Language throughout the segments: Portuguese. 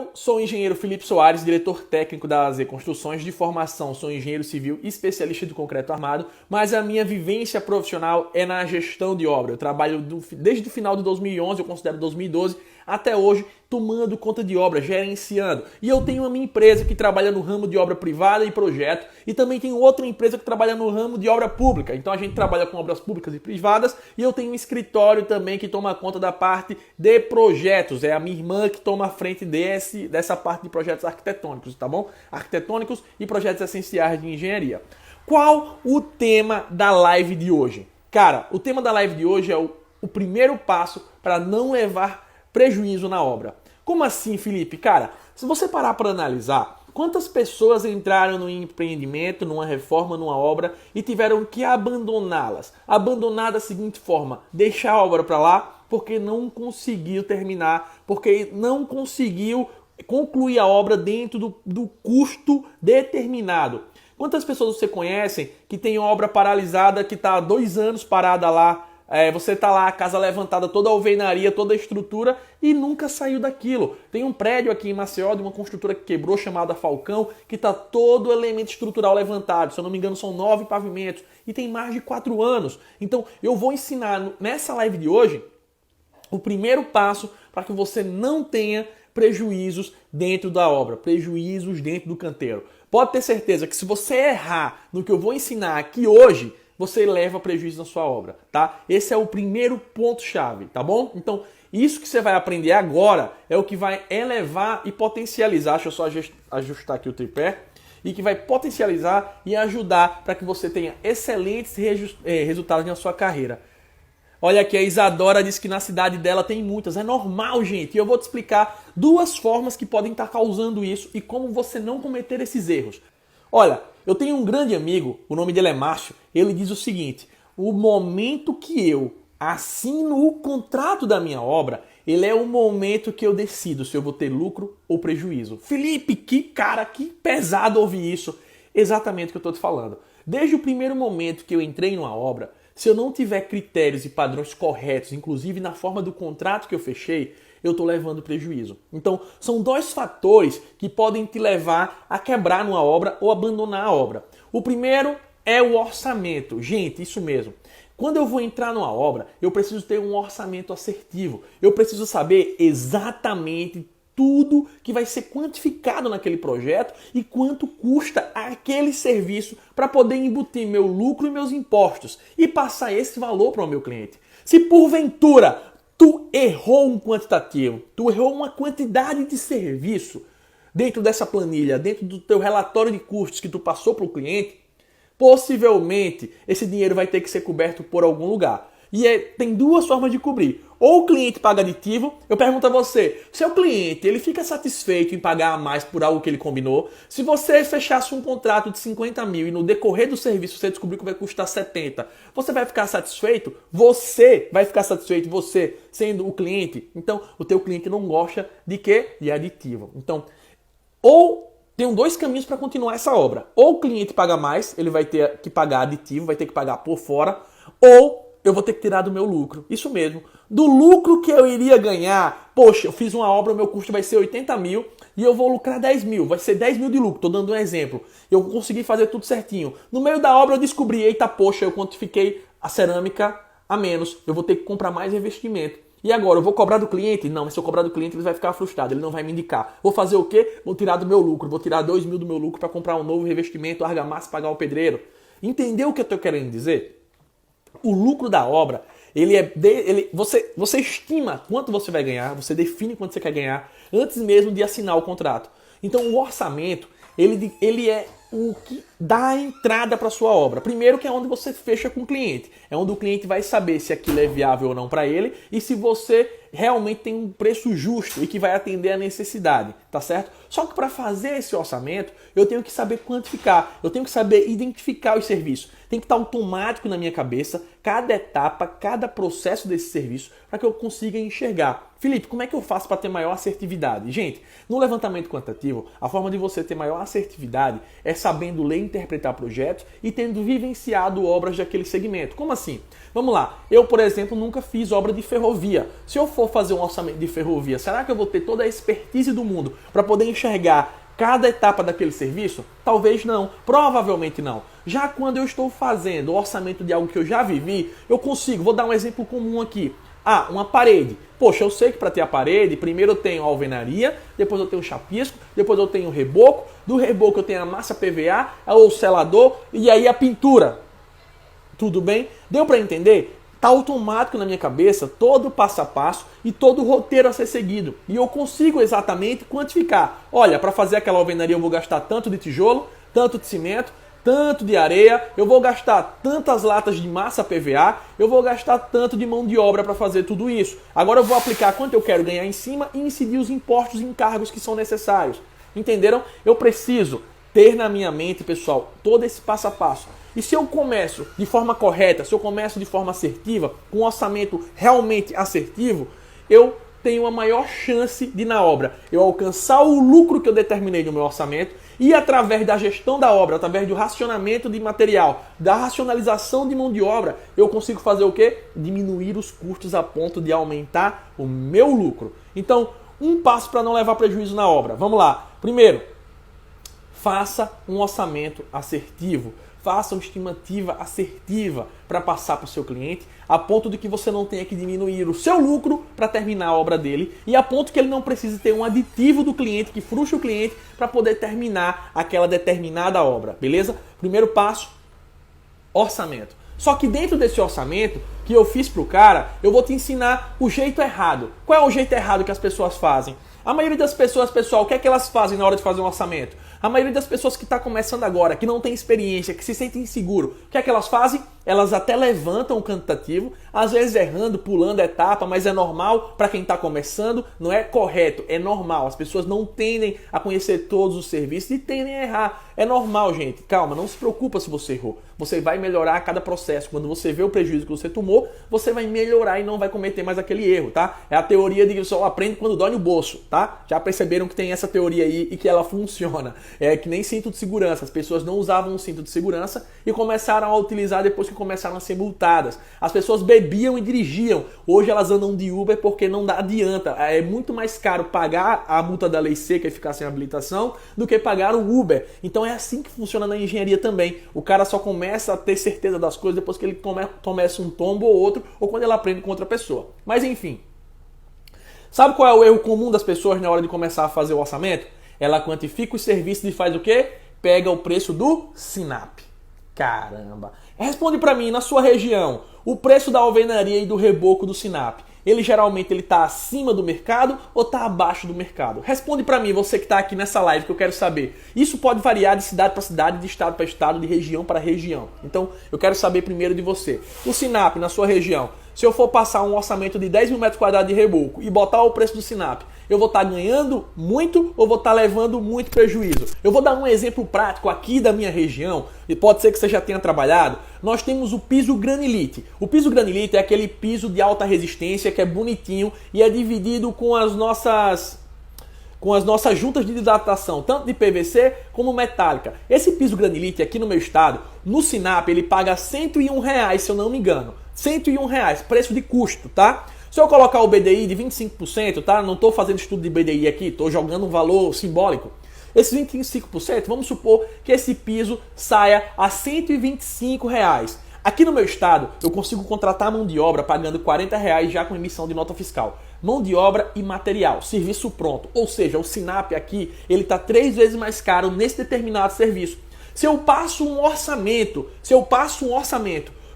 Eu sou o engenheiro Felipe Soares, diretor técnico da AZ Construções. De formação, sou engenheiro civil e especialista de concreto armado, mas a minha vivência profissional é na gestão de obra. Eu trabalho desde o final de 2011, eu considero 2012, até hoje, tomando conta de obra, gerenciando. E eu tenho a minha empresa que trabalha no ramo de obra privada e projeto, e também tenho outra empresa que trabalha no ramo de obra pública. Então a gente trabalha com obras públicas e privadas, e eu tenho um escritório também que toma conta da parte de projetos. É a minha irmã que toma a frente dessa parte de projetos arquitetônicos, tá bom? Arquitetônicos e projetos essenciais de engenharia. Qual o tema da live de hoje? Cara, o tema da live de hoje é o primeiro passo para não levar prejuízo na obra. Como assim, Felipe? Cara, se você parar para analisar, quantas pessoas entraram no empreendimento, numa reforma, numa obra e tiveram que abandoná-las? Abandonar da seguinte forma: deixar a obra para lá porque não conseguiu terminar, porque não conseguiu concluir a obra dentro do custo determinado. Quantas pessoas você conhece que tem obra paralisada, que está há 2 anos parada lá? Você tá lá, a casa levantada, toda a alvenaria, toda a estrutura e nunca saiu daquilo. Tem um prédio aqui em Maceió de uma construtora que quebrou chamada Falcão, que tá todo o elemento estrutural levantado. Se eu não me engano, são 9 pavimentos e tem mais de 4 anos. Então eu vou ensinar nessa live de hoje o primeiro passo para que você não tenha prejuízos dentro da obra, prejuízos dentro do canteiro. Pode ter certeza que se você errar no que eu vou ensinar aqui hoje, você leva prejuízo na sua obra, tá? Esse é o primeiro ponto-chave, tá bom? Então, isso que você vai aprender agora é o que vai elevar e potencializar, deixa eu só ajustar aqui o tripé, e que vai potencializar e ajudar para que você tenha excelentes resultados na sua carreira. Olha aqui, a Isadora disse que na cidade dela tem muitas. É normal, gente. E eu vou te explicar 2 formas que podem estar causando isso e como você não cometer esses erros. Olha, eu tenho um grande amigo, o nome dele é Márcio, ele diz o seguinte: o momento que eu assino o contrato da minha obra, ele é o momento que eu decido se eu vou ter lucro ou prejuízo. Felipe, que pesado ouvir isso. Exatamente o que eu estou te falando. Desde o primeiro momento que eu entrei numa obra, se eu não tiver critérios e padrões corretos, inclusive na forma do contrato que eu fechei, eu estou levando prejuízo. Então, são 2 fatores que podem te levar a quebrar numa obra ou abandonar a obra. O primeiro é o orçamento. Gente, isso mesmo. Quando eu vou entrar numa obra, eu preciso ter um orçamento assertivo. Eu preciso saber exatamente tudo que vai ser quantificado naquele projeto e quanto custa aquele serviço para poder embutir meu lucro e meus impostos e passar esse valor para o meu cliente. Se porventura tu errou um quantitativo, tu errou uma quantidade de serviço dentro dessa planilha, dentro do teu relatório de custos que tu passou para o cliente, possivelmente esse dinheiro vai ter que ser coberto por algum lugar. E tem 2 formas de cobrir. Ou o cliente paga aditivo. Eu pergunto a você, seu cliente, ele fica satisfeito em pagar a mais por algo que ele combinou? Se você fechasse um contrato de 50 mil e no decorrer do serviço você descobrir que vai custar 70, você vai ficar satisfeito? Você vai ficar satisfeito, você sendo o cliente? Então, o teu cliente não gosta de quê? De aditivo. Então, ou tem 2 caminhos para continuar essa obra. Ou o cliente paga mais, ele vai ter que pagar aditivo, vai ter que pagar por fora, ou eu vou ter que tirar do meu lucro. Isso mesmo. Do lucro que eu iria ganhar, poxa, eu fiz uma obra, o meu custo vai ser 80 mil e eu vou lucrar 10 mil. Vai ser 10 mil de lucro, tô dando um exemplo. Eu consegui fazer tudo certinho. No meio da obra eu descobri, eita, poxa, eu quantifiquei a cerâmica a menos. Eu vou ter que comprar mais investimento. E agora, eu vou cobrar do cliente? Não, mas se eu cobrar do cliente, ele vai ficar frustrado, ele não vai me indicar. Vou fazer o quê? Vou tirar do meu lucro, vou tirar 2 mil do meu lucro para comprar um novo revestimento, argamassa, pagar o pedreiro. Entendeu o que eu tô querendo dizer? O lucro da obra, você estima quanto você vai ganhar, você define quanto você quer ganhar antes mesmo de assinar o contrato. Então o orçamento, ele é o que dá a entrada para a sua obra. Primeiro que é onde você fecha com o cliente. É onde o cliente vai saber se aquilo é viável ou não para ele e se você realmente tem um preço justo e que vai atender a necessidade, tá certo? Só que para fazer esse orçamento, eu tenho que saber quantificar, eu tenho que saber identificar os serviços. Tem que estar automático na minha cabeça cada etapa, cada processo desse serviço para que eu consiga enxergar. Felipe, como é que eu faço para ter maior assertividade? Gente, no levantamento quantitativo, a forma de você ter maior assertividade é sabendo ler e interpretar projetos e tendo vivenciado obras daquele segmento. Como assim? Vamos lá. Eu, por exemplo, nunca fiz obra de ferrovia. Se eu for fazer um orçamento de ferrovia, será que eu vou ter toda a expertise do mundo para poder enxergar cada etapa daquele serviço? Talvez não, provavelmente não. Já quando eu estou fazendo o orçamento de algo que eu já vivi, eu consigo, vou dar um exemplo comum aqui. Ah, uma parede. Poxa, eu sei que para ter a parede, primeiro eu tenho a alvenaria, depois eu tenho o chapisco, depois eu tenho o reboco, do reboco eu tenho a massa PVA, o selador e aí a pintura. Tudo bem? Deu para entender? Tá automático na minha cabeça todo o passo a passo e todo o roteiro a ser seguido. E eu consigo exatamente quantificar. Olha, para fazer aquela alvenaria eu vou gastar tanto de tijolo, tanto de cimento, tanto de areia, eu vou gastar tantas latas de massa PVA, eu vou gastar tanto de mão de obra para fazer tudo isso. Agora eu vou aplicar quanto eu quero ganhar em cima e incidir os impostos e encargos que são necessários. Entenderam? Eu preciso ter na minha mente, pessoal, todo esse passo a passo. E se eu começo de forma correta, se eu começo de forma assertiva, com um orçamento realmente assertivo, eu tenho a maior chance de, na obra, eu alcançar o lucro que eu determinei no meu orçamento e através da gestão da obra, através do racionamento de material, da racionalização de mão de obra, eu consigo fazer o quê? Diminuir os custos a ponto de aumentar o meu lucro. Então, um passo para não levar prejuízo na obra. Vamos lá. Primeiro, faça um orçamento assertivo. Faça uma estimativa assertiva para passar para o seu cliente, a ponto de que você não tenha que diminuir o seu lucro para terminar a obra dele e a ponto que ele não precise ter um aditivo do cliente que frustre o cliente para poder terminar aquela determinada obra, beleza? Primeiro passo, orçamento. Só que dentro desse orçamento que eu fiz para o cara, eu vou te ensinar o jeito errado. Qual é o jeito errado que as pessoas fazem? A maioria das pessoas, pessoal, o que é que elas fazem na hora de fazer um orçamento? A maioria das pessoas que está começando agora, que não tem experiência, que se sentem inseguro, o que é que elas fazem? Elas até levantam o quantitativo, às vezes errando, pulando etapa, mas é normal para quem está começando, não é correto, é normal. As pessoas não tendem a conhecer todos os serviços e tendem a errar. É normal, gente. Calma, não se preocupa se você errou. Você vai melhorar a cada processo. Quando você vê o prejuízo que você tomou, você vai melhorar e não vai cometer mais aquele erro, tá? É a teoria de que só aprende quando dói no bolso, tá? Já perceberam que tem essa teoria aí e que ela funciona. É que nem cinto de segurança. As pessoas não usavam o cinto de segurança e começaram a utilizar depois que começaram a ser multadas. As pessoas bebiam e dirigiam. Hoje elas andam de Uber porque não adianta. É muito mais caro pagar a multa da lei seca e ficar sem habilitação do que pagar o Uber. Então é assim que funciona na engenharia também. O cara só começa a ter certeza das coisas depois que ele começa um tombo ou outro, ou quando ele aprende com outra pessoa. Mas enfim. Sabe qual é o erro comum das pessoas na hora de começar a fazer o orçamento? Ela quantifica os serviços e faz o quê? Pega o preço do SINAP. Caramba! Responde para mim, na sua região, o preço da alvenaria e do reboco do SINAP, ele geralmente está acima do mercado ou está abaixo do mercado? Responde para mim, você que está aqui nessa live, que eu quero saber. Isso pode variar de cidade para cidade, de estado para estado, de região para região. Então, eu quero saber primeiro de você. O SINAP na sua região, se eu for passar um orçamento de 10 mil metros quadrados de reboco e botar o preço do SINAP, eu vou estar ganhando muito ou vou estar levando muito prejuízo? Eu vou dar um exemplo prático aqui da minha região, e pode ser que você já tenha trabalhado. Nós temos o piso granilite. O piso granilite é aquele piso de alta resistência que é bonitinho e é dividido com as nossas juntas de hidratação, tanto de PVC como metálica. Esse piso granilite aqui no meu estado, no SINAP, ele paga R$101, se eu não me engano. R$101, preço de custo, tá? Se eu colocar o BDI de 25%, tá? Não estou fazendo estudo de BDI aqui, estou jogando um valor simbólico. Esses 25%, vamos supor que esse piso saia a R$125. Aqui no meu estado, eu consigo contratar mão de obra pagando R$40 já com emissão de nota fiscal. Mão de obra e material, serviço pronto. Ou seja, o SINAP aqui, ele está 3 vezes mais caro nesse determinado serviço. Se eu passo um orçamento,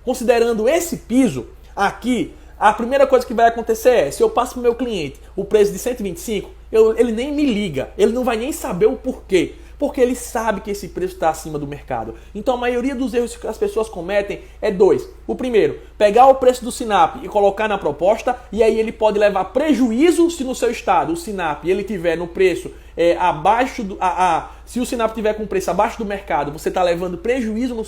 considerando esse piso aqui, a primeira coisa que vai acontecer é, se eu passo para o meu cliente o preço de 125, ele nem me liga, ele não vai nem saber o porquê. Porque ele sabe que esse preço está acima do mercado. Então a maioria dos erros que as pessoas cometem é 2. O primeiro, pegar o preço do SINAP e colocar na proposta, e aí ele pode levar prejuízo se no seu estado o SINAP ele tiver no preço abaixo do... se o SINAP tiver com preço abaixo do mercado, você está levando prejuízo na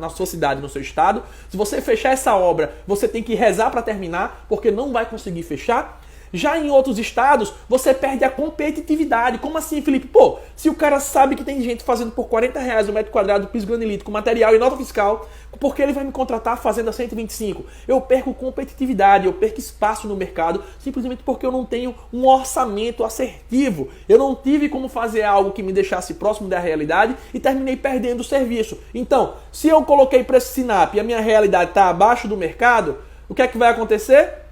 sua cidade, no seu estado. Se você fechar essa obra, você tem que rezar para terminar, porque não vai conseguir fechar. Já em outros estados, você perde a competitividade. Como assim, Felipe? Pô, se o cara sabe que tem gente fazendo por R$ 40 o metro quadrado piso granilite com material e nota fiscal, por que ele vai me contratar fazendo a 125? Eu perco competitividade, eu perco espaço no mercado, simplesmente porque eu não tenho um orçamento assertivo. Eu não tive como fazer algo que me deixasse próximo da realidade e terminei perdendo o serviço. Então, se eu coloquei preço Sinap e a minha realidade está abaixo do mercado, o que é que vai acontecer?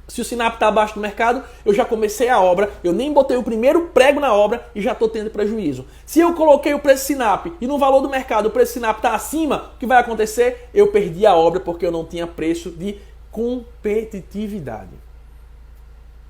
Se o Sinap está abaixo do mercado, eu já comecei a obra, eu nem botei o primeiro prego na obra e já estou tendo prejuízo. Se eu coloquei o preço Sinap e no valor do mercado o preço Sinap está acima, o que vai acontecer? Eu perdi a obra porque eu não tinha preço de competitividade.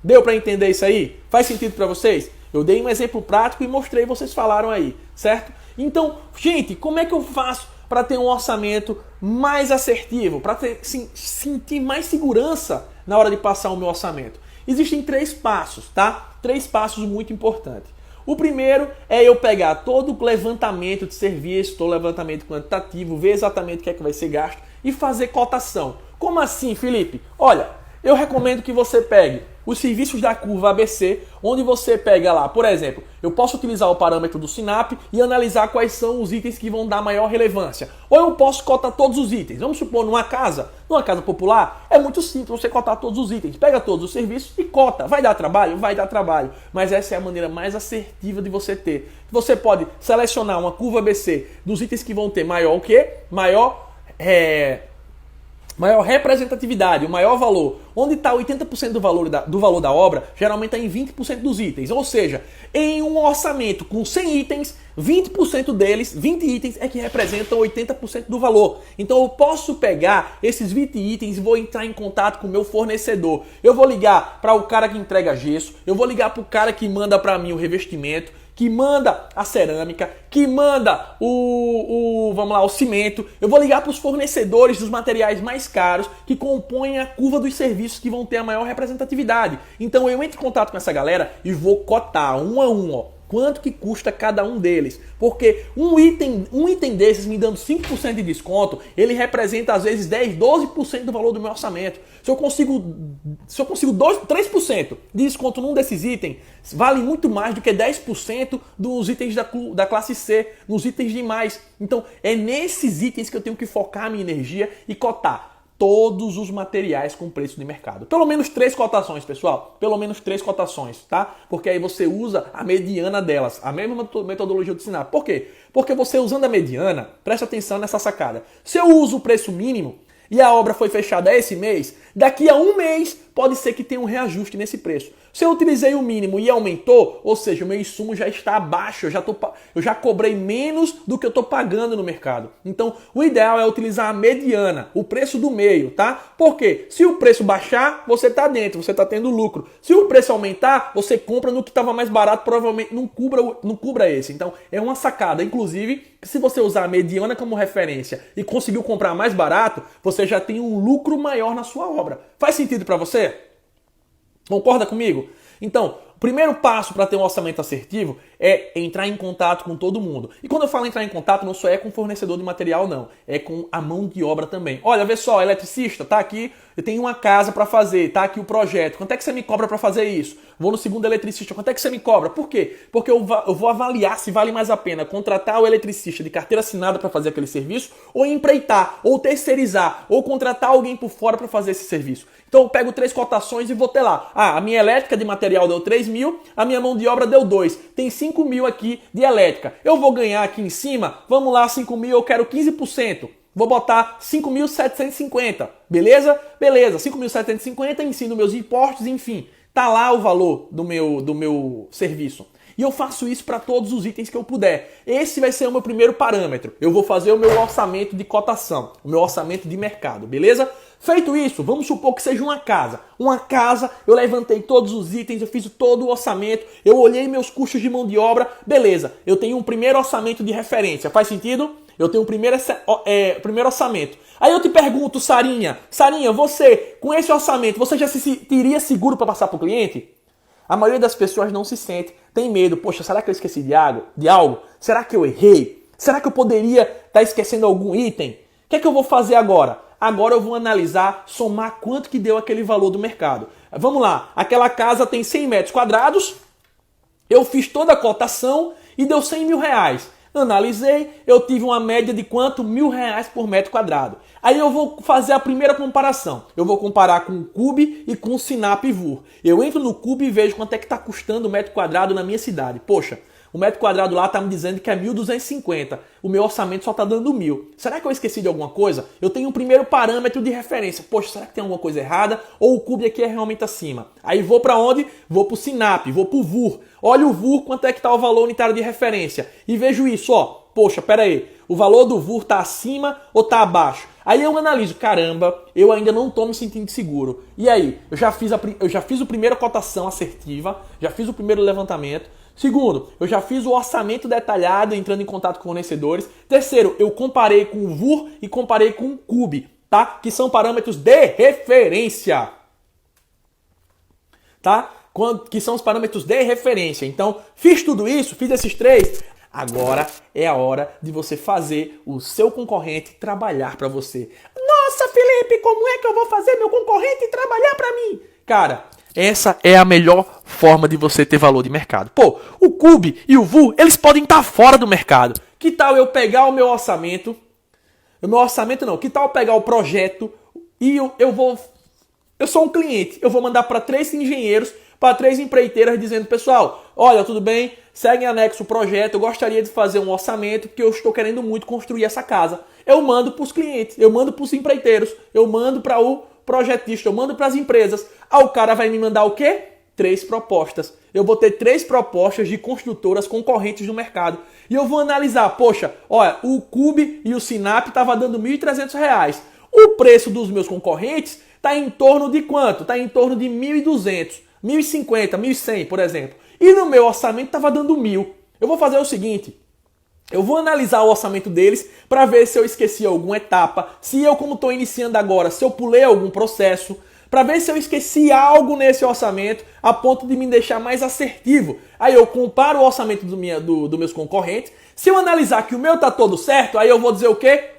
Deu para entender isso aí? Faz sentido para vocês? Eu dei um exemplo prático e mostrei, vocês falaram aí, certo? Então, gente, como é que eu faço para ter um orçamento mais assertivo, para sentir mais segurança na hora de passar o meu orçamento? Existem 3 passos, tá? 3 passos muito importantes. O primeiro é eu pegar todo o levantamento de serviço, todo o levantamento quantitativo, ver exatamente o que é que vai ser gasto e fazer cotação. Como assim, Felipe? Olha, eu recomendo que você pegue os serviços da curva ABC, onde você pega lá, por exemplo, eu posso utilizar o parâmetro do Sinap e analisar quais são os itens que vão dar maior relevância. Ou eu posso cotar todos os itens. Vamos supor, numa casa popular, é muito simples você cotar todos os itens. Pega todos os serviços e cota. Vai dar trabalho? Vai dar trabalho. Mas essa é a maneira mais assertiva de você ter. Você pode selecionar uma curva ABC dos itens que vão ter maior o quê? Maior representatividade, o maior valor. Onde está 80% do valor da obra, geralmente está em 20% dos itens. Ou seja, em um orçamento com 100 itens, 20% deles, 20 itens, é que representam 80% do valor. Então eu posso pegar esses 20 itens e vou entrar em contato com o meu fornecedor. Eu vou ligar para o cara que entrega gesso, eu vou ligar para o cara que manda para mim o revestimento, que manda a cerâmica, que manda o cimento. Eu vou ligar para os fornecedores dos materiais mais caros que compõem a curva dos serviços que vão ter a maior representatividade. Então eu entro em contato com essa galera e vou cotar um a um, ó, quanto que custa cada um deles. Porque um item desses me dando 5% de desconto, ele representa às vezes 10, 12% do valor do meu orçamento. Se eu consigo 3% de desconto num desses itens, vale muito mais do que 10% dos itens da classe C, nos itens de mais. Então é nesses itens que eu tenho que focar a minha energia e cotar todos os materiais com preço de mercado. Pelo menos 3 cotações, pessoal. Pelo menos 3 cotações, tá? Porque aí você usa a mediana delas. A mesma metodologia do Sinap. Por quê? Porque você usando a mediana, presta atenção nessa sacada. Se eu uso o preço mínimo e a obra foi fechada esse mês, daqui a um mês pode ser que tenha um reajuste nesse preço. Se eu utilizei o mínimo e aumentou, ou seja, o meu insumo já está abaixo, eu já cobrei menos do que eu estou pagando no mercado. Então, o ideal é utilizar a mediana, o preço do meio, tá? Porque se o preço baixar, você está dentro, você está tendo lucro. Se o preço aumentar, você compra no que estava mais barato, provavelmente não cubra esse. Então, é uma sacada. Inclusive, se você usar a mediana como referência e conseguiu comprar mais barato, você já tem um lucro maior na sua obra. Faz sentido para você? Concorda comigo? Então, o primeiro passo para ter um orçamento assertivo é entrar em contato com todo mundo. E quando eu falo entrar em contato, não só é com o fornecedor de material, não. É com a mão de obra também. Olha, vê só, eletricista, tá aqui, eu tenho uma casa para fazer, tá aqui o projeto. Quanto é que você me cobra para fazer isso? Vou no segundo eletricista, quanto é que você me cobra? Por quê? Porque eu vou avaliar se vale mais a pena contratar o eletricista de carteira assinada para fazer aquele serviço, ou empreitar, ou terceirizar, ou contratar alguém por fora para fazer esse serviço. Então eu pego 3 cotações e vou ter lá. Ah, a minha elétrica de material deu 3 mil, a minha mão de obra deu 2. Tem 5 mil aqui de elétrica. Eu vou ganhar aqui em cima, vamos lá, 5 mil, eu quero 15%. Vou botar 5.750, beleza? Beleza, 5.750, ensino meus impostos, enfim. Tá lá o valor do meu serviço. E eu faço isso para todos os itens que eu puder. Esse vai ser o meu primeiro parâmetro. Eu vou fazer o meu orçamento de cotação, o meu orçamento de mercado, beleza? Feito isso, vamos supor que seja uma casa. Uma casa, eu levantei todos os itens, eu fiz todo o orçamento, eu olhei meus custos de mão de obra, beleza. Eu tenho um primeiro orçamento de referência, faz sentido? Eu tenho um primeiro orçamento. Aí eu te pergunto, Sarinha, você, com esse orçamento, você já se sentiria seguro para passar para o cliente? A maioria das pessoas não se sente, tem medo. Poxa, será que eu esqueci de algo? Será que eu errei? Será que eu poderia estar esquecendo algum item? O que é que eu vou fazer agora? Agora eu vou analisar, somar quanto que deu aquele valor do mercado. Vamos lá, aquela casa tem 100 metros quadrados, eu fiz toda a cotação e deu 100 mil reais. Analisei, eu tive uma média de quanto? R$ 1.000 por metro quadrado. Aí eu vou fazer a primeira comparação. Eu vou comparar com o Cube e com o Sinap VUR. Eu entro no Cube e vejo quanto é que está custando o metro quadrado na minha cidade. Poxa, o metro quadrado lá está me dizendo que é 1.250. O meu orçamento só está dando 1.000. Será que eu esqueci de alguma coisa? Eu tenho um primeiro parâmetro de referência. Poxa, será que tem alguma coisa errada? Ou o Cube aqui é realmente acima? Aí vou para onde? Vou para o Sinap, vou para o VUR. Olha o VUR, quanto é que está o valor unitário de referência. E vejo isso, ó. Poxa, pera aí. O valor do VUR está acima ou está abaixo? Aí eu analiso, caramba, eu ainda não estou me sentindo seguro. E aí? Eu já fiz a primeira cotação assertiva, já fiz o primeiro levantamento. Segundo, eu já fiz o orçamento detalhado entrando em contato com fornecedores. Terceiro, eu comparei com o VUR e comparei com o Cube, tá? Que são parâmetros de referência. Tá? Que são os parâmetros de referência. Então, fiz tudo isso, fiz esses três. Agora é a hora de você fazer o seu concorrente trabalhar para você. Nossa, Felipe, como é que eu vou fazer meu concorrente trabalhar para mim? Cara, essa é a melhor forma de você ter valor de mercado. Pô, o Cube e o VUR, eles podem estar fora do mercado. Que tal eu pegar o meu orçamento? O meu orçamento não. Que tal eu pegar o projeto e eu sou um cliente. Eu vou mandar para 3 engenheiros, para 3 empreiteiras dizendo, pessoal, olha, tudo bem? Segue em anexo o projeto, eu gostaria de fazer um orçamento porque eu estou querendo muito construir essa casa. Eu mando para os clientes, eu mando para os empreiteiros, eu mando para o projetista, eu mando para as empresas. Aí o cara vai me mandar o quê? 3 propostas. Eu vou ter 3 propostas de construtoras concorrentes no mercado. E eu vou analisar, poxa, olha, o Cube e o Sinap estavam dando R$ 1.300. O preço dos meus concorrentes está em torno de quanto? Está em torno de 1.200, 1.050, 1.100, por exemplo. E no meu orçamento estava dando 1.000. Eu vou fazer o seguinte, eu vou analisar o orçamento deles para ver se eu esqueci alguma etapa, se eu, como estou iniciando agora, se eu pulei algum processo, para ver se eu esqueci algo nesse orçamento a ponto de me deixar mais assertivo. Aí eu comparo o orçamento dos meus concorrentes. Se eu analisar que o meu tá todo certo, aí eu vou dizer o quê?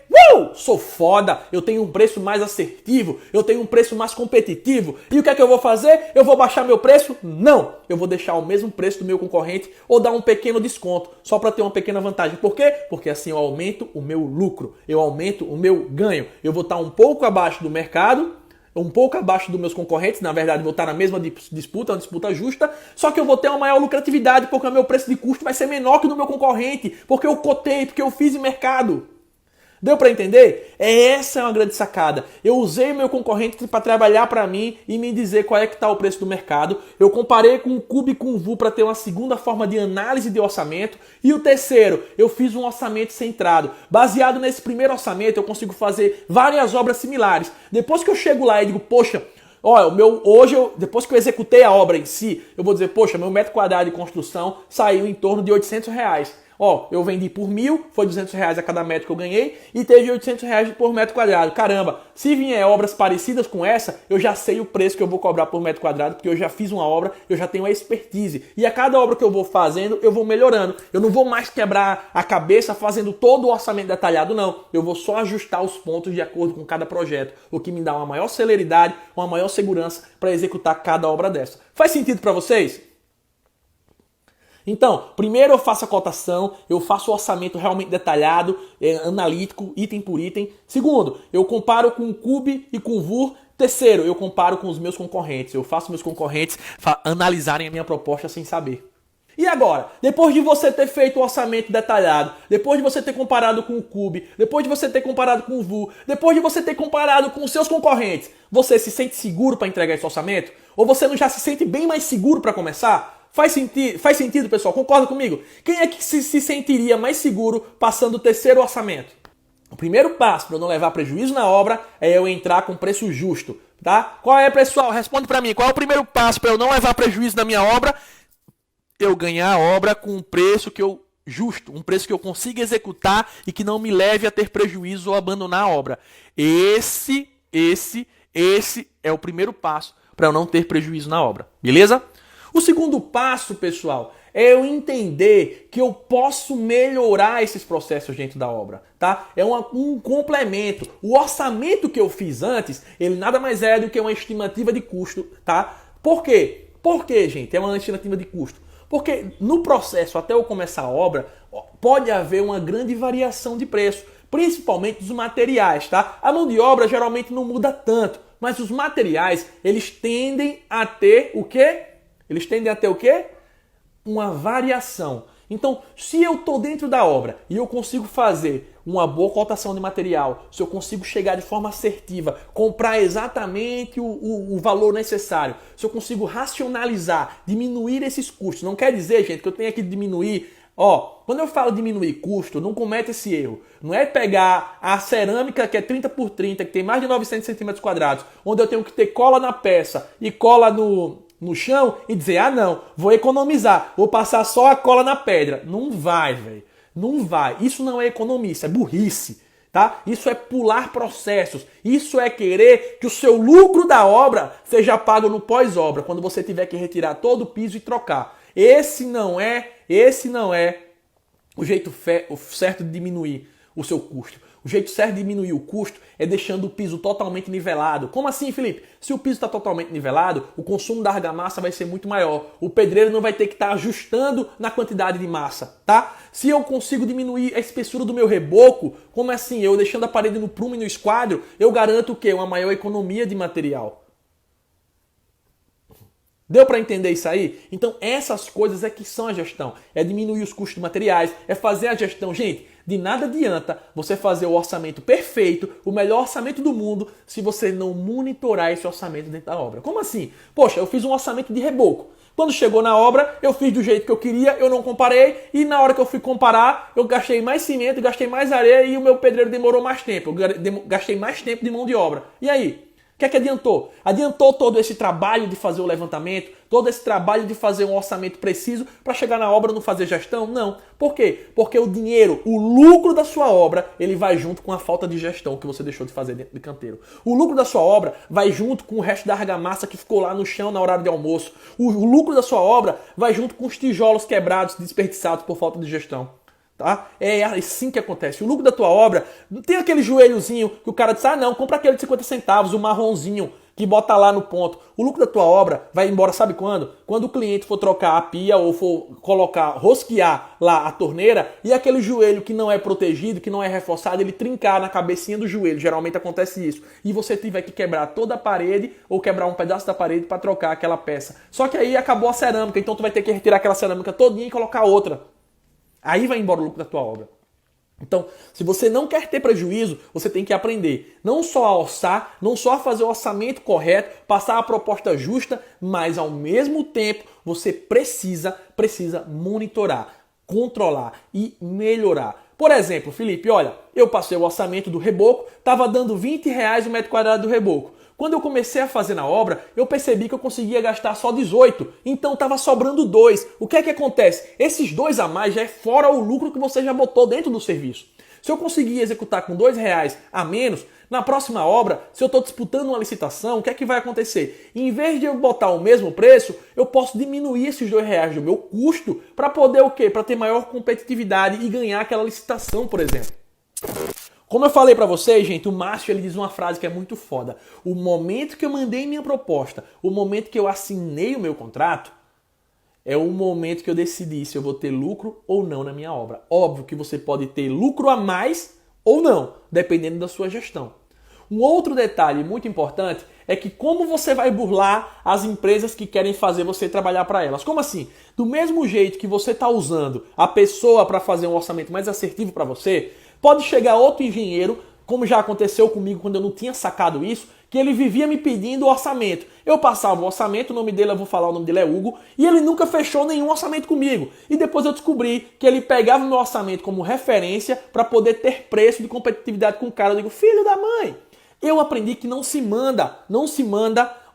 Sou foda, eu tenho um preço mais assertivo, eu tenho um preço mais competitivo. E o que é que eu vou fazer? Eu vou baixar meu preço? Não! Eu vou deixar o mesmo preço do meu concorrente ou dar um pequeno desconto, só para ter uma pequena vantagem. Por quê? Porque assim eu aumento o meu lucro, eu aumento o meu ganho. Eu vou estar um pouco abaixo do mercado, um pouco abaixo dos meus concorrentes, na verdade vou estar na mesma disputa, uma disputa justa, só que eu vou ter uma maior lucratividade porque o meu preço de custo vai ser menor que o do meu concorrente, porque eu cotei, porque eu fiz em mercado. Deu para entender? Essa é uma grande sacada. Eu usei meu concorrente para trabalhar para mim e me dizer qual é que está o preço do mercado. Eu comparei com o Cube e com o VUR para ter uma segunda forma de análise de orçamento. E o terceiro, eu fiz um orçamento centrado. Baseado nesse primeiro orçamento, eu consigo fazer várias obras similares. Depois que eu chego lá e digo, poxa, olha, depois que eu executei a obra em si, eu vou dizer, poxa, meu metro quadrado de construção saiu em torno de R$ 800. Eu vendi por 1.000, foi R$ 200 a cada metro que eu ganhei e teve R$ 800 por metro quadrado. Caramba, se vier obras parecidas com essa, eu já sei o preço que eu vou cobrar por metro quadrado, porque eu já fiz uma obra, eu já tenho a expertise. E a cada obra que eu vou fazendo, eu vou melhorando. Eu não vou mais quebrar a cabeça fazendo todo o orçamento detalhado, não. Eu vou só ajustar os pontos de acordo com cada projeto, o que me dá uma maior celeridade, uma maior segurança para executar cada obra dessa. Faz sentido para vocês? Então, primeiro eu faço a cotação, eu faço o orçamento realmente detalhado, analítico, item por item. Segundo, eu comparo com o Cube e com o VUR. Terceiro, eu comparo com os meus concorrentes. Eu faço meus concorrentes analisarem a minha proposta sem saber. E agora, depois de você ter feito o orçamento detalhado, depois de você ter comparado com o Cube, depois de você ter comparado com o VUR, depois de você ter comparado com os seus concorrentes, você se sente seguro para entregar esse orçamento? Ou você não já se sente bem mais seguro para começar? Faz sentido, pessoal? Concorda comigo? Quem é que se sentiria mais seguro passando o terceiro orçamento? O primeiro passo para eu não levar prejuízo na obra é eu entrar com preço justo, tá? Qual é, pessoal? Responde para mim. Qual é o primeiro passo para eu não levar prejuízo na minha obra? Eu ganhar a obra com um preço justo, um preço que eu consiga executar e que não me leve a ter prejuízo ou abandonar a obra. Esse é o primeiro passo para eu não ter prejuízo na obra, beleza? O segundo passo, pessoal, é eu entender que eu posso melhorar esses processos dentro da obra, tá? É um complemento. O orçamento que eu fiz antes, ele nada mais é do que uma estimativa de custo, tá? Por quê? Por quê, gente? É uma estimativa de custo. Porque no processo, até eu começar a obra, pode haver uma grande variação de preço, principalmente dos materiais, tá? A mão de obra geralmente não muda tanto, mas os materiais, eles tendem a ter o quê? Eles tendem a ter o quê? Uma variação. Então, se eu estou dentro da obra e eu consigo fazer uma boa cotação de material, se eu consigo chegar de forma assertiva, comprar exatamente o valor necessário, se eu consigo racionalizar, diminuir esses custos, não quer dizer, gente, que eu tenha que diminuir. Quando eu falo diminuir custo, não cometa esse erro. Não é pegar a cerâmica que é 30 por 30, que tem mais de 900 centímetros quadrados, onde eu tenho que ter cola na peça e cola no chão e dizer, não, vou economizar, vou passar só a cola na pedra. Não vai, velho. Não vai. Isso não é economia, isso é burrice, tá? Isso é pular processos. Isso é querer que o seu lucro da obra seja pago no pós-obra, quando você tiver que retirar todo o piso e trocar. Esse não é o jeito certo de diminuir o seu custo. O jeito certo de diminuir o custo é deixando o piso totalmente nivelado. Como assim, Felipe? Se o piso está totalmente nivelado, o consumo da argamassa vai ser muito maior. O pedreiro não vai ter que estar ajustando na quantidade de massa, tá? Se eu consigo diminuir a espessura do meu reboco, como assim? Eu deixando a parede no prumo e no esquadro, eu garanto o quê? Uma maior economia de material. Deu para entender isso aí? Então essas coisas é que são a gestão. É diminuir os custos de materiais, é fazer a gestão. Gente, de nada adianta você fazer o orçamento perfeito, o melhor orçamento do mundo, se você não monitorar esse orçamento dentro da obra. Como assim? Poxa, eu fiz um orçamento de reboco. Quando chegou na obra, eu fiz do jeito que eu queria, eu não comparei, e na hora que eu fui comparar, eu gastei mais cimento, gastei mais areia e o meu pedreiro demorou mais tempo. Eu gastei mais tempo de mão de obra. E aí? O que adiantou? Adiantou todo esse trabalho de fazer o levantamento, todo esse trabalho de fazer um orçamento preciso para chegar na obra e não fazer gestão? Não. Por quê? Porque o dinheiro, o lucro da sua obra, ele vai junto com a falta de gestão que você deixou de fazer dentro do canteiro. O lucro da sua obra vai junto com o resto da argamassa que ficou lá no chão na horário de almoço. O lucro da sua obra vai junto com os tijolos quebrados, desperdiçados por falta de gestão. Tá? É assim que acontece. O lucro da tua obra, não tem aquele joelhozinho que o cara diz, não, compra aquele de 50 centavos, o marronzinho, que bota lá no ponto. O lucro da tua obra vai embora, sabe quando? Quando o cliente for trocar a pia ou for rosquear lá a torneira e aquele joelho que não é protegido, que não é reforçado, ele trincar na cabecinha do joelho. Geralmente acontece isso. E você tiver que quebrar toda a parede ou quebrar um pedaço da parede para trocar aquela peça. Só que aí acabou a cerâmica, então tu vai ter que retirar aquela cerâmica todinha e colocar outra. Aí vai embora o lucro da tua obra. Então, se você não quer ter prejuízo, você tem que aprender não só a orçar, não só a fazer o orçamento correto, passar a proposta justa, mas ao mesmo tempo você precisa monitorar, controlar e melhorar. Por exemplo, Felipe, olha, eu passei o orçamento do reboco, estava dando R$20 o metro quadrado do reboco. Quando eu comecei a fazer na obra, eu percebi que eu conseguia gastar só 18, então estava sobrando 2. O que é que acontece? Esses 2 a mais já é fora o lucro que você já botou dentro do serviço. Se eu conseguir executar com R$2 a menos, na próxima obra, se eu estou disputando uma licitação, o que é que vai acontecer? Em vez de eu botar o mesmo preço, eu posso diminuir esses R$2 do meu custo para poder o quê? Para ter maior competitividade e ganhar aquela licitação, por exemplo. Como eu falei pra vocês, gente, o Márcio ele diz uma frase que é muito foda. O momento que eu mandei minha proposta, o momento que eu assinei o meu contrato, é o momento que eu decidi se eu vou ter lucro ou não na minha obra. Óbvio que você pode ter lucro a mais ou não, dependendo da sua gestão. Um outro detalhe muito importante é que como você vai burlar as empresas que querem fazer você trabalhar para elas. Como assim? Do mesmo jeito que você está usando a pessoa para fazer um orçamento mais assertivo para você, pode chegar outro engenheiro, como já aconteceu comigo quando eu não tinha sacado isso, que ele vivia me pedindo orçamento. Eu passava o orçamento, o nome dele, eu vou falar, o nome dele é Hugo, e ele nunca fechou nenhum orçamento comigo. E depois eu descobri que ele pegava o meu orçamento como referência para poder ter preço de competitividade com o cara. Eu digo, filho da mãe, eu aprendi que não se manda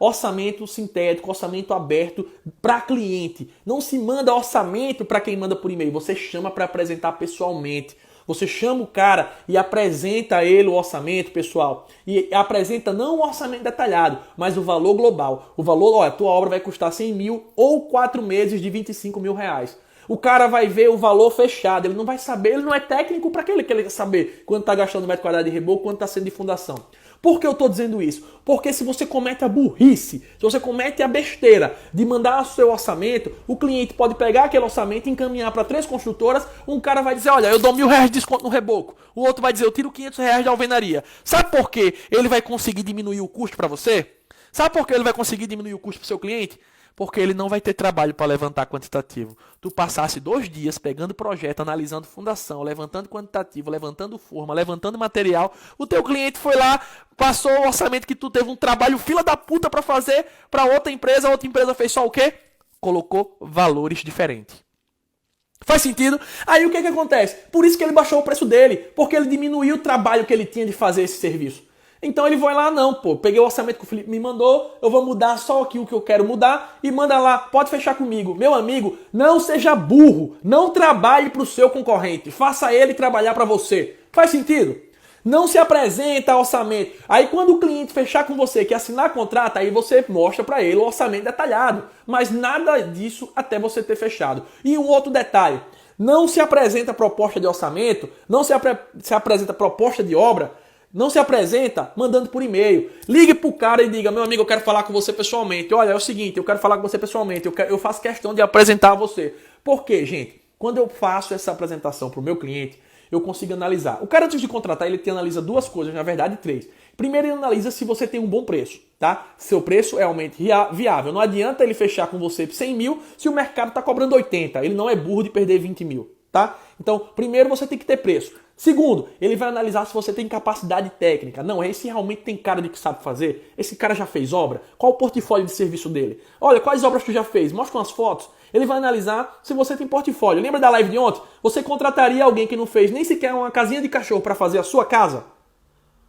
orçamento sintético, orçamento aberto para cliente. Não se manda orçamento para quem manda por e-mail. Você chama para apresentar pessoalmente. Você chama o cara e apresenta a ele o orçamento, pessoal. E apresenta não o orçamento detalhado, mas o valor global. O valor, olha, a tua obra vai custar 100 mil ou 4 meses de 25 mil reais. O cara vai ver o valor fechado, ele não vai saber, ele não é técnico para que ele quer saber quanto está gastando no metro quadrado de reboco, quanto está sendo de fundação. Por que eu estou dizendo isso? Porque se você comete a burrice, se você comete a besteira de mandar o seu orçamento, o cliente pode pegar aquele orçamento e encaminhar para 3 construtoras, um cara vai dizer, olha, eu dou R$1.000 de desconto no reboco. O outro vai dizer, eu tiro R$500 de alvenaria. Sabe por que ele vai conseguir diminuir o custo para você? Sabe por que ele vai conseguir diminuir o custo para o seu cliente? Porque ele não vai ter trabalho para levantar quantitativo. Tu passasse 2 dias pegando projeto, analisando fundação, levantando quantitativo, levantando forma, levantando material. O teu cliente foi lá, passou o orçamento que tu teve um trabalho fila da puta para fazer para outra empresa. A outra empresa fez só o quê? Colocou valores diferentes. Faz sentido? Aí o que acontece? Por isso que ele baixou o preço dele. Porque ele diminuiu o trabalho que ele tinha de fazer esse serviço. Então ele vai lá, não, pô, peguei o orçamento que o Felipe me mandou, eu vou mudar só aqui o que eu quero mudar e manda lá, pode fechar comigo. Meu amigo, não seja burro, não trabalhe para o seu concorrente, faça ele trabalhar para você. Faz sentido? Não se apresenta orçamento. Aí quando o cliente fechar com você, que assinar contrato, aí você mostra para ele o orçamento detalhado. Mas nada disso até você ter fechado. E um outro detalhe, não se apresenta proposta de orçamento, não se apresenta proposta de obra, não se apresenta mandando por e-mail. Ligue pro cara e diga, meu amigo, eu quero falar com você pessoalmente. Olha, é o seguinte, eu quero falar com você pessoalmente. Eu faço questão de apresentar a você. Por quê, gente? Quando eu faço essa apresentação pro meu cliente, eu consigo analisar. O cara, antes de contratar, ele te analisa 2 coisas, na verdade 3. Primeiro, ele analisa se você tem um bom preço, tá? Seu preço é realmente viável. Não adianta ele fechar com você 100 mil se o mercado está cobrando 80. Ele não é burro de perder 20 mil, tá? Então, primeiro você tem que ter preço. Segundo, ele vai analisar se você tem capacidade técnica. Não, esse realmente tem cara de que sabe fazer? Esse cara já fez obra? Qual o portfólio de serviço dele? Olha, quais obras tu já fez? Mostra umas fotos. Ele vai analisar se você tem portfólio. Lembra da live de ontem? Você contrataria alguém que não fez nem sequer uma casinha de cachorro para fazer a sua casa?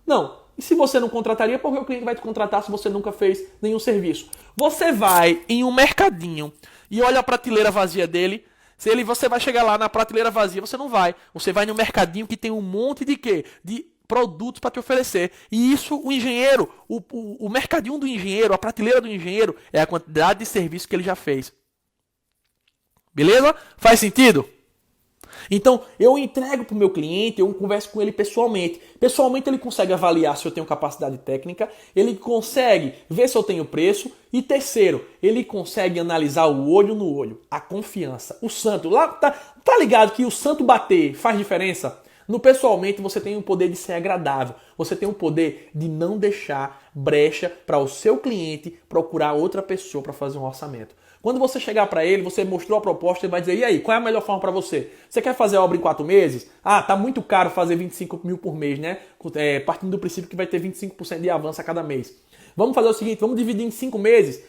Não. E se você não contrataria, por que o cliente vai te contratar se você nunca fez nenhum serviço? Você vai em um mercadinho e olha a prateleira vazia dele. Você vai chegar lá na prateleira vazia, você não vai. Você vai no mercadinho que tem um monte de quê? De produtos para te oferecer. E isso, o engenheiro, o mercadinho do engenheiro, a prateleira do engenheiro, é a quantidade de serviço que ele já fez. Beleza? Faz sentido? Então, eu entrego para o meu cliente, eu converso com ele pessoalmente. Pessoalmente, ele consegue avaliar se eu tenho capacidade técnica, ele consegue ver se eu tenho preço e, terceiro, ele consegue analisar o olho no olho, a confiança. O santo, lá tá ligado que o santo bater faz diferença? No pessoalmente, você tem o poder de ser agradável, você tem o poder de não deixar brecha para o seu cliente procurar outra pessoa para fazer um orçamento. Quando você chegar para ele, você mostrou a proposta, ele vai dizer, e aí, qual é a melhor forma para você? Você quer fazer a obra em 4 meses? Ah, tá muito caro fazer 25 mil por mês, né? Partindo do princípio que vai ter 25% de avanço a cada mês. Vamos fazer o seguinte, vamos dividir em 5 meses.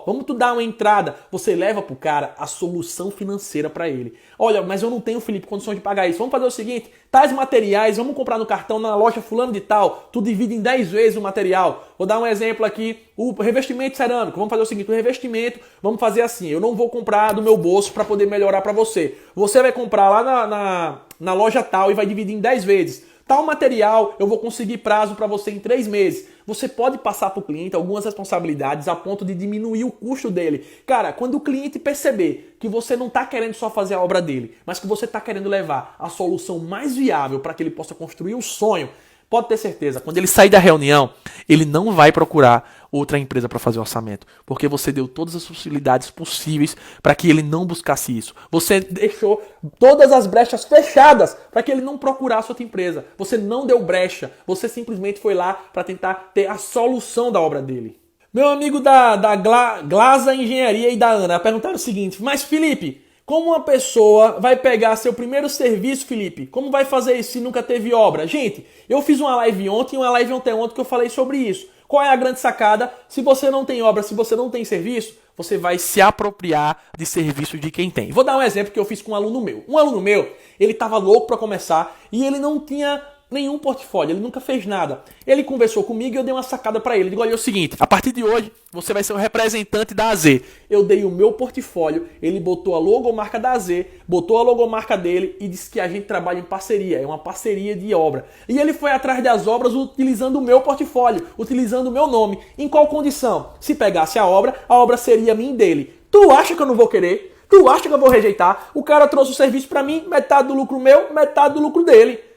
Vamos tu dar uma entrada. Você leva pro cara a solução financeira para ele. Olha, mas eu não tenho, Felipe, condições de pagar isso. Vamos fazer o seguinte, tais materiais, vamos comprar no cartão na loja fulano de tal. Tu divide em 10 vezes o material. Vou dar um exemplo aqui, o revestimento cerâmico. Vamos fazer o seguinte, o revestimento, vamos fazer assim. Eu não vou comprar do meu bolso para poder melhorar para você. Você vai comprar lá na loja tal e vai dividir em 10 vezes. Tal material, eu vou conseguir prazo para você em 3 meses. Você pode passar para o cliente algumas responsabilidades a ponto de diminuir o custo dele. Cara, quando o cliente perceber que você não está querendo só fazer a obra dele, mas que você está querendo levar a solução mais viável para que ele possa construir o sonho, pode ter certeza, quando ele sair da reunião, ele não vai procurar outra empresa para fazer o orçamento, porque você deu todas as possibilidades possíveis para que ele não buscasse isso. Você deixou todas as brechas fechadas para que ele não procurasse outra empresa. Você não deu brecha, você simplesmente foi lá para tentar ter a solução da obra dele. Meu amigo da Glasa Engenharia e da Ana perguntaram o seguinte, mas Felipe, como uma pessoa vai pegar seu primeiro serviço, Felipe? Como vai fazer isso se nunca teve obra? Gente, eu fiz uma live ontem e uma live ontem que eu falei sobre isso. Qual é a grande sacada? Se você não tem obra, se você não tem serviço, você vai se apropriar de serviço de quem tem. Vou dar um exemplo que eu fiz com um aluno meu. Um aluno meu, ele estava louco para começar e ele não tinha nenhum portfólio, ele nunca fez nada. Ele conversou comigo e eu dei uma sacada para ele. Eu digo, olha, é o seguinte, a partir de hoje, você vai ser o representante da AZ. Eu dei o meu portfólio, ele botou a logomarca da AZ, botou a logomarca dele e disse que a gente trabalha em parceria, é uma parceria de obra. E ele foi atrás das obras utilizando o meu portfólio, utilizando o meu nome. Em qual condição? Se pegasse a obra seria minha e dele. Tu acha que eu não vou querer? Tu acha que eu vou rejeitar? O cara trouxe o serviço para mim, metade do lucro meu, metade do lucro dele.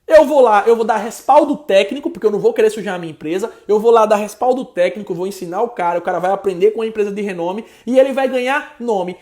Eu vou lá, eu vou dar respaldo técnico, porque eu não vou querer sujar a minha empresa. Eu vou lá dar respaldo técnico, vou ensinar o cara vai aprender com uma empresa de renome e ele vai ganhar nome.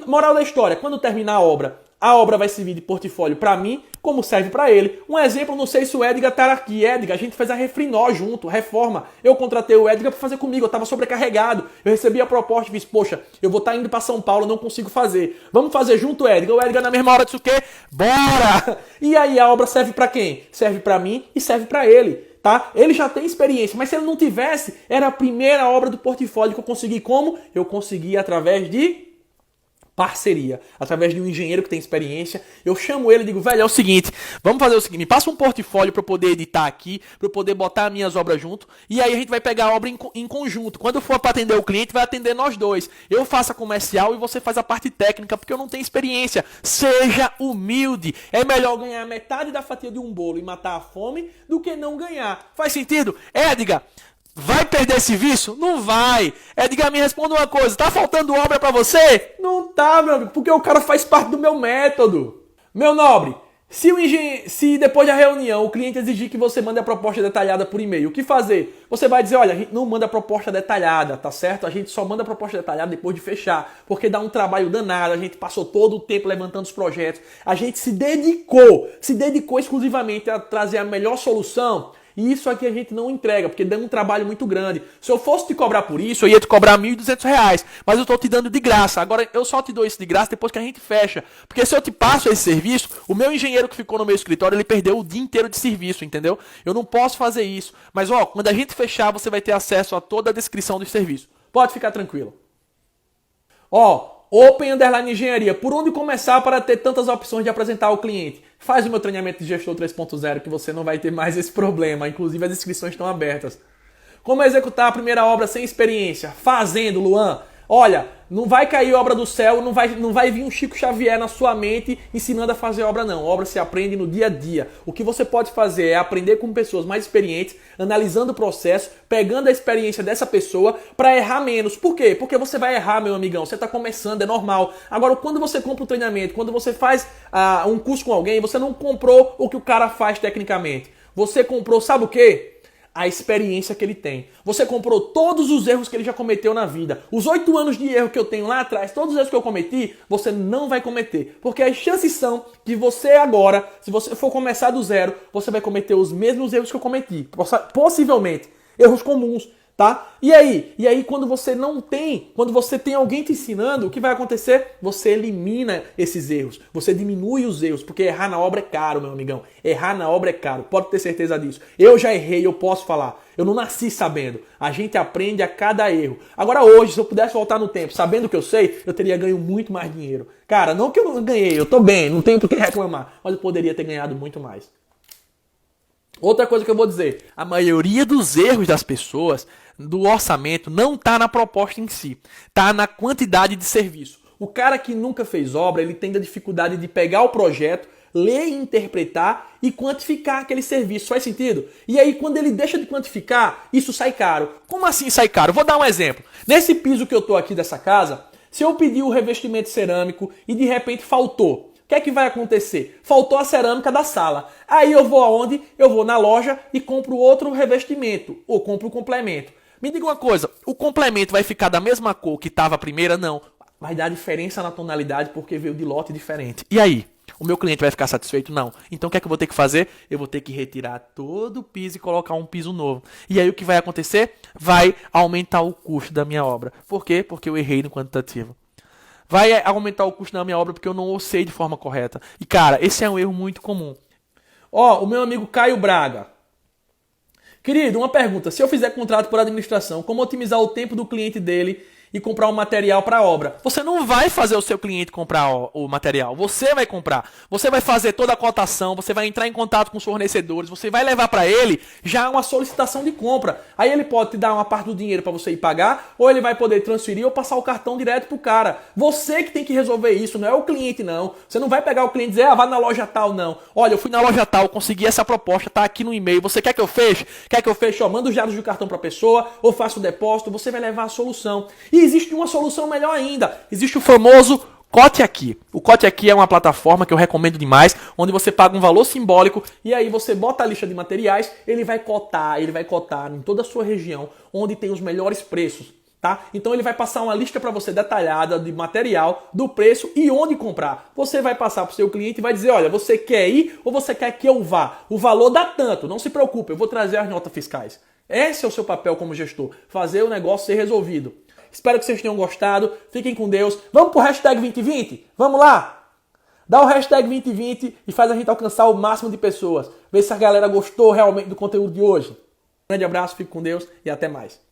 Moral da história, quando terminar a obra vai servir de portfólio para mim, como serve para ele. Um exemplo, não sei se o Edgar tá aqui. Edgar, a gente fez a Refrinó junto, reforma. Eu contratei o Edgar para fazer comigo, eu tava sobrecarregado. Eu recebi a proposta e disse, poxa, eu vou estar indo para São Paulo, não consigo fazer. Vamos fazer junto, Edgar. O Edgar na mesma hora disse o quê? Bora! E aí a obra serve para quem? Serve para mim e serve para ele. Tá? Ele já tem experiência, mas se ele não tivesse, era a primeira obra do portfólio que eu consegui como? Eu consegui através de parceria, através de um engenheiro que tem experiência. Eu chamo ele e digo, velho, é o seguinte, vamos fazer o seguinte, me passa um portfólio para eu poder editar aqui, para eu poder botar as minhas obras junto, e aí a gente vai pegar a obra em conjunto. Quando for para atender o cliente, vai atender nós dois. Eu faço a comercial e você faz a parte técnica, porque eu não tenho experiência. Seja humilde. É melhor ganhar metade da fatia de um bolo e matar a fome do que não ganhar. Faz sentido? Edgar, vai perder esse vício? Não vai. Edgar, me responda uma coisa. Tá faltando obra pra você? Não tá, meu amigo, porque o cara faz parte do meu método. Meu nobre, se depois da reunião o cliente exigir que você mande a proposta detalhada por e-mail, o que fazer? Você vai dizer, olha, a gente não manda a proposta detalhada, tá certo? A gente só manda a proposta detalhada depois de fechar, porque dá um trabalho danado, a gente passou todo o tempo levantando os projetos, a gente se dedicou exclusivamente a trazer a melhor solução. E isso aqui a gente não entrega, porque dá um trabalho muito grande. Se eu fosse te cobrar por isso, eu ia te cobrar R$1.200, mas eu estou te dando de graça. Agora eu só te dou isso de graça depois que a gente fecha. Porque se eu te passo esse serviço, o meu engenheiro que ficou no meu escritório, ele perdeu o dia inteiro de serviço, entendeu? Eu não posso fazer isso. Mas ó, quando a gente fechar, você vai ter acesso a toda a descrição do serviço. Pode ficar tranquilo. Ó, Open _ Engenharia. Por onde começar para ter tantas opções de apresentar ao cliente? Faz o meu treinamento de gestor 3.0 que você não vai ter mais esse problema. Inclusive as inscrições estão abertas. Como executar a primeira obra sem experiência? Fazendo, Luan. Olha, não vai cair obra do céu, não vai vir um Chico Xavier na sua mente ensinando a fazer obra não. Obra se aprende no dia a dia. O que você pode fazer é aprender com pessoas mais experientes, analisando o processo, pegando a experiência dessa pessoa para errar menos. Por quê? Porque você vai errar, meu amigão. Você está começando, é normal. Agora, quando você compra um treinamento, quando você faz um curso com alguém, você não comprou o que o cara faz tecnicamente. Você comprou, sabe o quê? A experiência que ele tem. Você comprou todos os erros que ele já cometeu na vida. Os 8 anos de erro que eu tenho lá atrás, todos os erros que eu cometi, você não vai cometer. Porque as chances são que você agora, se você for começar do zero, você vai cometer os mesmos erros que eu cometi. Possivelmente. Erros comuns. Tá? E aí quando você quando você tem alguém te ensinando, o que vai acontecer? Você elimina esses erros, você diminui os erros, porque errar na obra é caro, meu amigão. Errar na obra é caro, pode ter certeza disso. Eu já errei, eu posso falar. Eu não nasci sabendo. A gente aprende a cada erro. Agora hoje, se eu pudesse voltar no tempo, sabendo o que eu sei, eu teria ganho muito mais dinheiro. Cara, não que eu não ganhei, eu tô bem, não tenho por que reclamar, mas eu poderia ter ganhado muito mais. Outra coisa que eu vou dizer, a maioria dos erros das pessoas do orçamento não está na proposta em si, está na quantidade de serviço. O cara que nunca fez obra, ele tem a dificuldade de pegar o projeto, ler e interpretar e quantificar aquele serviço. Faz sentido? E aí, quando ele deixa de quantificar, isso sai caro. Como assim sai caro? Vou dar um exemplo. Nesse piso que eu estou aqui dessa casa, se eu pedir o revestimento cerâmico e de repente faltou, o que é que vai acontecer? Faltou a cerâmica da sala. Aí eu vou aonde? Eu vou na loja e compro outro revestimento. Ou compro o complemento. Me diga uma coisa, o complemento vai ficar da mesma cor que estava a primeira? Não. Vai dar diferença na tonalidade porque veio de lote diferente. E aí? O meu cliente vai ficar satisfeito? Não. Então o que é que eu vou ter que fazer? Eu vou ter que retirar todo o piso e colocar um piso novo. E aí o que vai acontecer? Vai aumentar o custo da minha obra. Por quê? Porque eu errei no quantitativo. Vai aumentar o custo da minha obra porque eu não orcei de forma correta. E cara, esse é um erro muito comum. Ó, o meu amigo Caio Braga. Querido, uma pergunta. Se eu fizer contrato por administração, como otimizar o tempo do cliente dele e comprar um material para a obra? Você não vai fazer o seu cliente comprar o material. Você vai comprar. Você vai fazer toda a cotação, você vai entrar em contato com os fornecedores, você vai levar para ele já uma solicitação de compra. Aí ele pode te dar uma parte do dinheiro para você ir pagar, ou ele vai poder transferir ou passar o cartão direto pro cara. Você que tem que resolver isso, não é o cliente não. Você não vai pegar o cliente e dizer, vá na loja tal, não. Olha, eu fui na loja tal, consegui essa proposta, tá aqui no e-mail. Você quer que eu feche? Quer que eu feche? Ó, manda os dados do cartão para a pessoa, ou faça o depósito, você vai levar a solução. E existe uma solução melhor ainda. Existe o famoso Cote Aqui. O Cote Aqui é uma plataforma que eu recomendo demais, onde você paga um valor simbólico e aí você bota a lista de materiais, ele vai cotar em toda a sua região, onde tem os melhores preços, tá? Então ele vai passar uma lista para você detalhada de material, do preço e onde comprar. Você vai passar para o seu cliente e vai dizer, olha, você quer ir ou você quer que eu vá? O valor dá tanto, não se preocupe, eu vou trazer as notas fiscais. Esse é o seu papel como gestor, fazer o negócio ser resolvido. Espero que vocês tenham gostado. Fiquem com Deus. Vamos pro hashtag 2020? Vamos lá? Dá o hashtag 2020 e faz a gente alcançar o máximo de pessoas. Vê se a galera gostou realmente do conteúdo de hoje. Um grande abraço, fique com Deus e até mais.